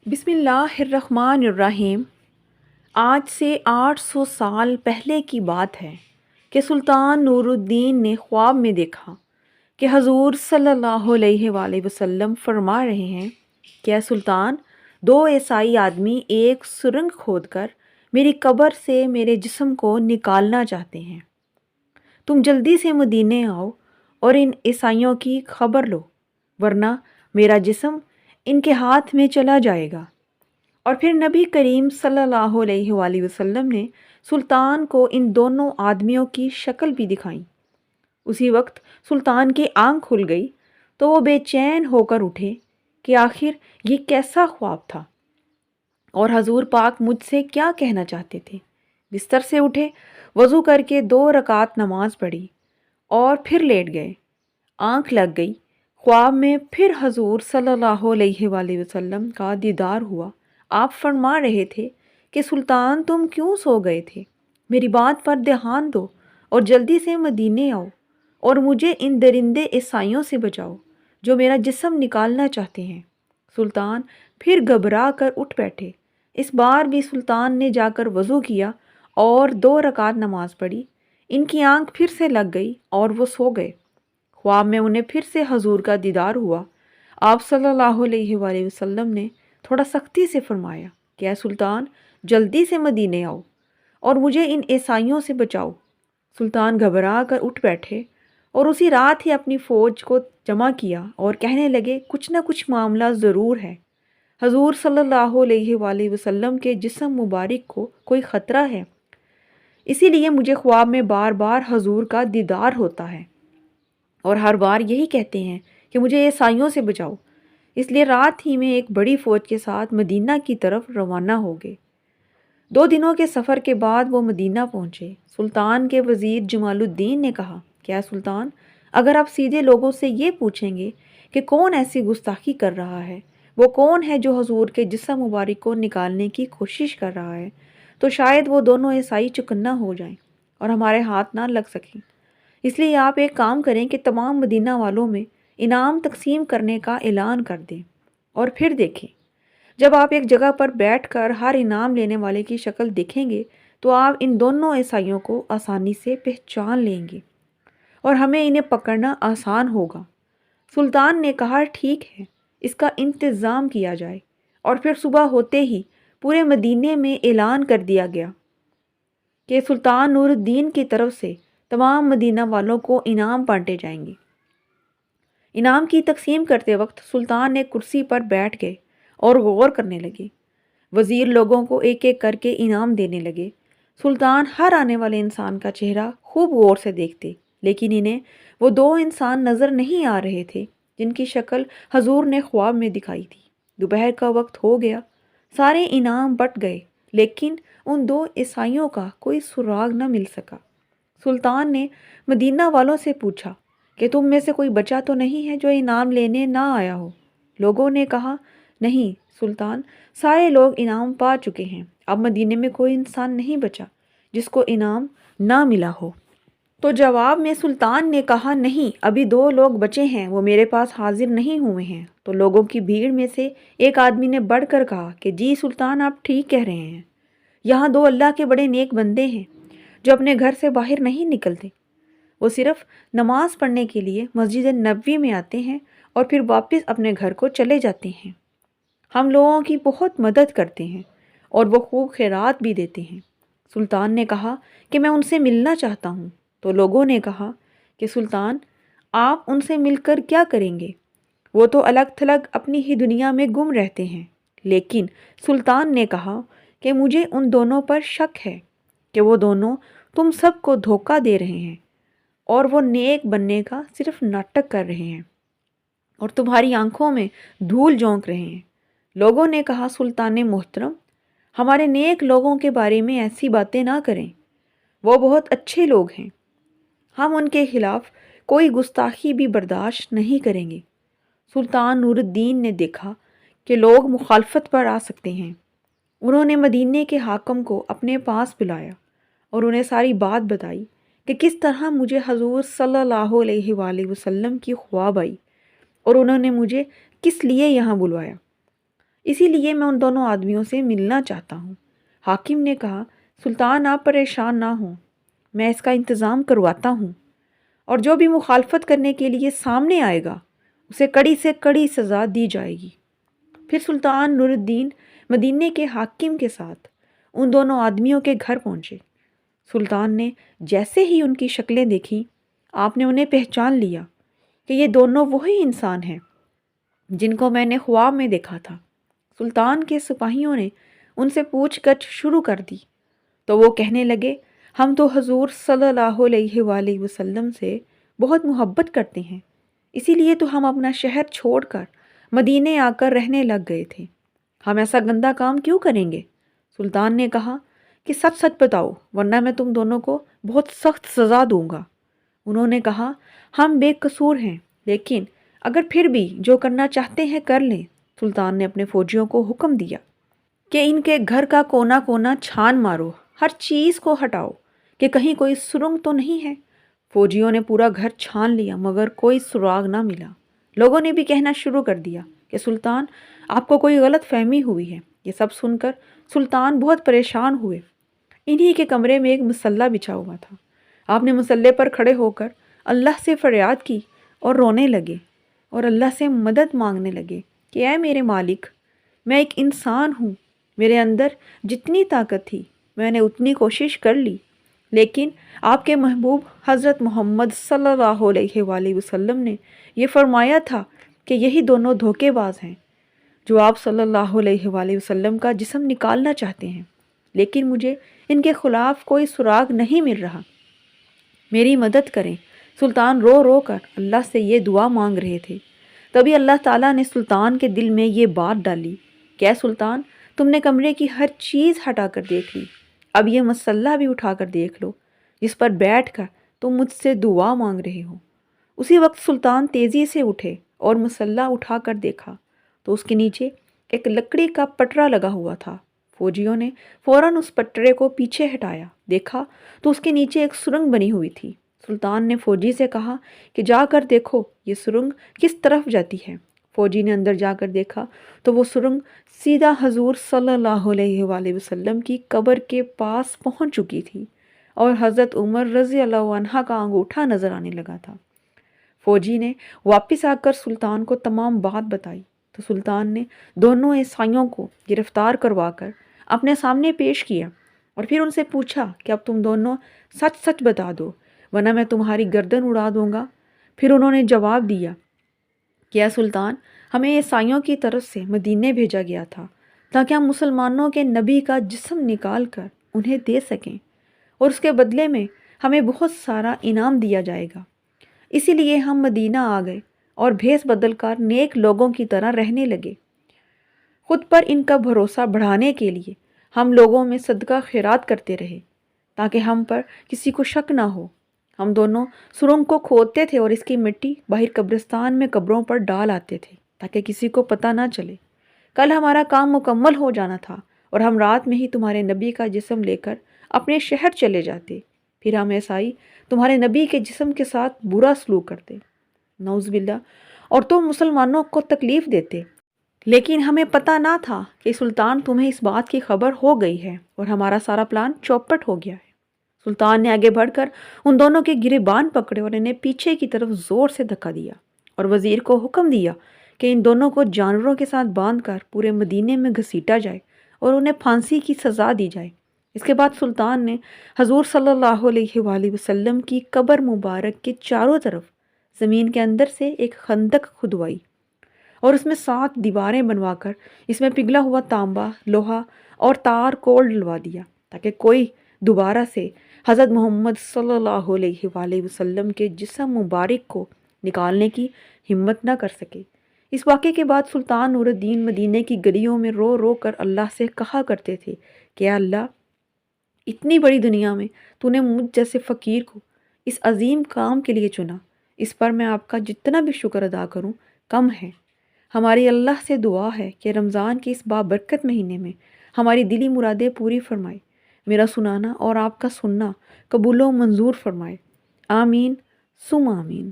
بسم اللہ الرحمن الرحیم۔ آج سے 800 سال پہلے کی بات ہے کہ سلطان نور الدین نے خواب میں دیکھا کہ حضور صلی اللہ علیہ وآلہ وسلم فرما رہے ہیں کہ اے سلطان، دو عیسائی آدمی ایک سرنگ کھود کر میری قبر سے میرے جسم کو نکالنا چاہتے ہیں۔ تم جلدی سے مدینے آؤ اور ان عیسائیوں کی خبر لو، ورنہ میرا جسم ان کے ہاتھ میں چلا جائے گا۔ اور پھر نبی کریم صلی اللہ علیہ وآلہ وسلم نے سلطان کو ان دونوں آدمیوں کی شکل بھی دکھائیں۔ اسی وقت سلطان کی آنکھ کھل گئی تو وہ بے چین ہو کر اٹھے کہ آخر یہ کیسا خواب تھا اور حضور پاک مجھ سے کیا کہنا چاہتے تھے۔ بستر سے اٹھے، وضو کر کے 2 رکعت نماز پڑھی اور پھر لیٹ گئے۔ آنکھ لگ گئی، خواب میں پھر حضور صلی اللہ علیہ وآلہ وسلم کا دیدار ہوا۔ آپ فرما رہے تھے کہ سلطان، تم کیوں سو گئے تھے؟ میری بات پر دھیان دو اور جلدی سے مدینے آؤ اور مجھے ان درندے عیسائیوں سے بچاؤ جو میرا جسم نکالنا چاہتے ہیں۔ سلطان پھر گھبرا کر اٹھ بیٹھے۔ اس بار بھی سلطان نے جا کر وضو کیا اور 2 رکعت نماز پڑھی۔ ان کی آنکھ پھر سے لگ گئی اور وہ سو گئے۔ خواب میں انہیں پھر سے حضور کا دیدار ہوا۔ آپ صلی اللہ علیہ وآلہ وسلم نے تھوڑا سختی سے فرمایا کہ اے سلطان، جلدی سے مدینے آؤ اور مجھے ان عیسائیوں سے بچاؤ۔ سلطان گھبرا کر اٹھ بیٹھے اور اسی رات ہی اپنی فوج کو جمع کیا اور کہنے لگے، کچھ نہ کچھ معاملہ ضرور ہے۔ حضور صلی اللہ علیہ وآلہ وسلم کے جسم مبارک کو کوئی خطرہ ہے، اسی لیے مجھے خواب میں بار بار حضور کا دیدار ہوتا ہے اور ہر بار یہی کہتے ہیں کہ مجھے عیسائیوں سے بچاؤ۔ اس لیے رات ہی میں ایک بڑی فوج کے ساتھ مدینہ کی طرف روانہ ہو گئے۔ 2 دنوں کے سفر کے بعد وہ مدینہ پہنچے۔ سلطان کے وزیر جمال الدین نے کہا کہ اے سلطان، اگر آپ سیدھے لوگوں سے یہ پوچھیں گے کہ کون ایسی گستاخی کر رہا ہے، وہ کون ہے جو حضور کے جسم مبارک کو نکالنے کی کوشش کر رہا ہے، تو شاید وہ دونوں عیسائی چکنا ہو جائیں اور ہمارے ہاتھ نہ لگ سکیں۔ اس لیے آپ ایک کام کریں کہ تمام مدینہ والوں میں انعام تقسیم کرنے کا اعلان کر دیں اور پھر دیکھیں، جب آپ ایک جگہ پر بیٹھ کر ہر انعام لینے والے کی شکل دیکھیں گے تو آپ ان دونوں عیسائیوں کو آسانی سے پہچان لیں گے اور ہمیں انہیں پکڑنا آسان ہوگا۔ سلطان نے کہا، ٹھیک ہے، اس کا انتظام کیا جائے۔ اور پھر صبح ہوتے ہی پورے مدینے میں اعلان کر دیا گیا کہ سلطان نور الدین کی طرف سے تمام مدینہ والوں کو انعام بانٹے جائیں گے۔ انعام کی تقسیم کرتے وقت سلطان ایک کرسی پر بیٹھ گئے اور غور کرنے لگے۔ وزیر لوگوں کو ایک ایک کر کے انعام دینے لگے۔ سلطان ہر آنے والے انسان کا چہرہ خوب غور سے دیکھتے، لیکن انہیں وہ 2 انسان نظر نہیں آ رہے تھے جن کی شکل حضور نے خواب میں دکھائی تھی۔ دوپہر کا وقت ہو گیا، سارے انعام بٹ گئے، لیکن ان 2 عیسائیوں کا کوئی سراغ نہ مل سکا۔ سلطان نے مدینہ والوں سے پوچھا کہ تم میں سے کوئی بچا تو نہیں ہے جو انعام لینے نہ آیا ہو؟ لوگوں نے کہا، نہیں سلطان، سارے لوگ انعام پا چکے ہیں، اب مدینے میں کوئی انسان نہیں بچا جس کو انعام نہ ملا ہو۔ تو جواب میں سلطان نے کہا، نہیں، ابھی 2 لوگ بچے ہیں، وہ میرے پاس حاضر نہیں ہوئے ہیں۔ تو لوگوں کی بھیڑ میں سے ایک آدمی نے بڑھ کر کہا کہ جی سلطان، آپ ٹھیک کہہ رہے ہیں، یہاں 2 اللہ کے بڑے نیک بندے ہیں جو اپنے گھر سے باہر نہیں نکلتے۔ وہ صرف نماز پڑھنے کے لیے مسجد نبوی میں آتے ہیں اور پھر واپس اپنے گھر کو چلے جاتے ہیں۔ ہم لوگوں کی بہت مدد کرتے ہیں اور وہ خوب خیرات بھی دیتے ہیں۔ سلطان نے کہا کہ میں ان سے ملنا چاہتا ہوں۔ تو لوگوں نے کہا کہ سلطان، آپ ان سے مل کر کیا کریں گے؟ وہ تو الگ تھلگ اپنی ہی دنیا میں گم رہتے ہیں۔ لیکن سلطان نے کہا کہ مجھے ان دونوں پر شک ہے کہ وہ دونوں تم سب کو دھوکہ دے رہے ہیں اور وہ نیک بننے کا صرف ناٹک کر رہے ہیں اور تمہاری آنکھوں میں دھول جھونک رہے ہیں۔ لوگوں نے کہا، سلطان محترم، ہمارے نیک لوگوں کے بارے میں ایسی باتیں نہ کریں، وہ بہت اچھے لوگ ہیں، ہم ان کے خلاف کوئی گستاخی بھی برداشت نہیں کریں گے۔ سلطان نور الدین نے دیکھا کہ لوگ مخالفت پر آ سکتے ہیں۔ انہوں نے مدینے کے حاکم کو اپنے پاس بلایا اور انہیں ساری بات بتائی کہ کس طرح مجھے حضور صلی اللہ علیہ وآلہ وسلم کی خواب آئی اور انہوں نے مجھے کس لیے یہاں بلوایا۔ اسی لیے میں ان دونوں آدمیوں سے ملنا چاہتا ہوں۔ حاکم نے کہا، سلطان آپ پریشان نہ ہوں، میں اس کا انتظام کرواتا ہوں، اور جو بھی مخالفت کرنے کے لیے سامنے آئے گا اسے کڑی سے کڑی سزا دی جائے گی۔ پھر سلطان نور الدین مدینے کے حاکم کے ساتھ ان دونوں آدمیوں کے گھر پہنچے۔ سلطان نے جیسے ہی ان کی شکلیں دیکھیں، آپ نے انہیں پہچان لیا کہ یہ دونوں وہی انسان ہیں جن کو میں نے خواب میں دیکھا تھا۔ سلطان کے سپاہیوں نے ان سے پوچھ گچھ شروع کر دی تو وہ کہنے لگے، ہم تو حضور صلی اللہ علیہ وآلہ وسلم سے بہت محبت کرتے ہیں، اسی لیے تو ہم اپنا شہر چھوڑ کر مدینے آ کر رہنے لگ گئے تھے۔ ہم ایسا گندا کام کیوں کریں گے؟ سلطان نے کہا کہ سچ سچ بتاؤ، ورنہ میں تم دونوں کو بہت سخت سزا دوں گا۔ انہوں نے کہا، ہم بے قصور ہیں، لیکن اگر پھر بھی جو کرنا چاہتے ہیں کر لیں۔ سلطان نے اپنے فوجیوں کو حکم دیا کہ ان کے گھر کا کونا کونا چھان مارو، ہر چیز کو ہٹاؤ کہ کہیں کوئی سرنگ تو نہیں ہے۔ فوجیوں نے پورا گھر چھان لیا مگر کوئی سراغ نہ ملا۔ لوگوں نے بھی کہنا شروع کر دیا کہ سلطان، آپ کو کوئی غلط فہمی ہوئی ہے۔ یہ سب سن کر سلطان بہت پریشان ہوئے۔ انہی کے کمرے میں ایک مصلح بچھا ہوا تھا۔ آپ نے مصلے پر کھڑے ہو کر اللہ سے فریاد کی اور رونے لگے اور اللہ سے مدد مانگنے لگے کہ اے میرے مالک، میں ایک انسان ہوں، میرے اندر جتنی طاقت تھی میں نے اتنی کوشش کر لی، لیکن آپ کے محبوب حضرت محمد صلی اللہ علیہ وآلہ وسلم نے یہ فرمایا تھا کہ یہی دونوں دھوکے باز ہیں جو آپ صلی اللہ علیہ وآلہ وسلم کا جسم نکالنا چاہتے ہیں، لیکن مجھے ان کے خلاف کوئی سراغ نہیں مل رہا، میری مدد کریں۔ سلطان رو رو کر اللہ سے یہ دعا مانگ رہے تھے، تبھی اللہ تعالیٰ نے سلطان کے دل میں یہ بات ڈالی کہ اے سلطان، تم نے کمرے کی ہر چیز ہٹا کر دیکھ لی، اب یہ مصلح بھی اٹھا کر دیکھ لو جس پر بیٹھ کر تم مجھ سے دعا مانگ رہے ہو۔ اسی وقت سلطان تیزی سے اٹھے اور مصلح اٹھا کر دیکھا تو اس کے نیچے ایک لکڑی کا پٹرا لگا ہوا تھا۔ فوجیوں نے فوراً اس پٹرے کو پیچھے ہٹایا، دیکھا تو اس کے نیچے ایک سرنگ بنی ہوئی تھی۔ سلطان نے فوجی سے کہا کہ جا کر دیکھو یہ سرنگ کس طرف جاتی ہے۔ فوجی نے اندر جا کر دیکھا تو وہ سرنگ سیدھا حضور صلی اللہ علیہ وآلہ وسلم کی قبر کے پاس پہنچ چکی تھی اور حضرت عمر رضی اللہ عنہ کا انگوٹھا نظر آنے لگا تھا۔ فوجی نے واپس آ کر سلطان کو تمام بات بتائی تو سلطان نے دونوں عیسائیوں کو گرفتار کروا کر اپنے سامنے پیش کیا اور پھر ان سے پوچھا کہ اب تم دونوں سچ سچ بتا دو ورنہ میں تمہاری گردن اڑا دوں گا۔ پھر انہوں نے جواب دیا کہ اے سلطان، ہمیں عیسائیوں کی طرف سے مدینے بھیجا گیا تھا تاکہ ہم مسلمانوں کے نبی کا جسم نکال کر انہیں دے سکیں اور اس کے بدلے میں ہمیں بہت سارا انعام دیا جائے گا، اسی لیے ہم مدینہ آ گئے اور بھیس بدل کر نیک لوگوں کی طرح رہنے لگے۔ خود پر ان کا بھروسہ بڑھانے کے لیے ہم لوگوں میں صدقہ خیرات کرتے رہے تاکہ ہم پر کسی کو شک نہ ہو۔ ہم دونوں سرنگ کو کھودتے تھے اور اس کی مٹی باہر قبرستان میں قبروں پر ڈال آتے تھے تاکہ کسی کو پتہ نہ چلے۔ کل ہمارا کام مکمل ہو جانا تھا اور ہم رات میں ہی تمہارے نبی کا جسم لے کر اپنے شہر چلے جاتے، پھر ہم عیسائی تمہارے نبی کے جسم کے ساتھ برا سلوک کرتے، نعوذ باللہ، اور تم مسلمانوں کو تکلیف دیتے، لیکن ہمیں پتہ نہ تھا کہ سلطان تمہیں اس بات کی خبر ہو گئی ہے اور ہمارا سارا پلان چوپٹ ہو گیا ہے۔ سلطان نے آگے بڑھ کر ان دونوں کے گریبان پکڑے اور انہیں پیچھے کی طرف زور سے دھکا دیا اور وزیر کو حکم دیا کہ ان دونوں کو جانوروں کے ساتھ باندھ کر پورے مدینے میں گھسیٹا جائے اور انہیں پھانسی کی سزا دی جائے۔ اس کے بعد سلطان نے حضور صلی اللہ علیہ وآلہ وسلم کی قبر مبارک کے چاروں طرف زمین کے اندر سے ایک خندق کھدوائی اور اس میں 7 دیواریں بنوا کر اس میں پگھلا ہوا تانبا، لوہا اور تار کول ڈلوا دیا تاکہ کوئی دوبارہ سے حضرت محمد صلی اللہ علیہ وآلہ وسلم کے جسم مبارک کو نکالنے کی ہمت نہ کر سکے۔ اس واقعے کے بعد سلطان نور الدین مدینے کی گلیوں میں رو رو کر اللہ سے کہا کرتے تھے کہ اے اللہ، اتنی بڑی دنیا میں تو نے مجھ جیسے فقیر کو اس عظیم کام کے لیے چنا، اس پر میں آپ کا جتنا بھی شکر ادا کروں کم ہے۔ ہماری اللہ سے دعا ہے کہ رمضان کے اس بابرکت مہینے میں ہماری دلی مرادیں پوری فرمائے، میرا سنانا اور آپ کا سننا قبول و منظور فرمائے، آمین ثم آمین۔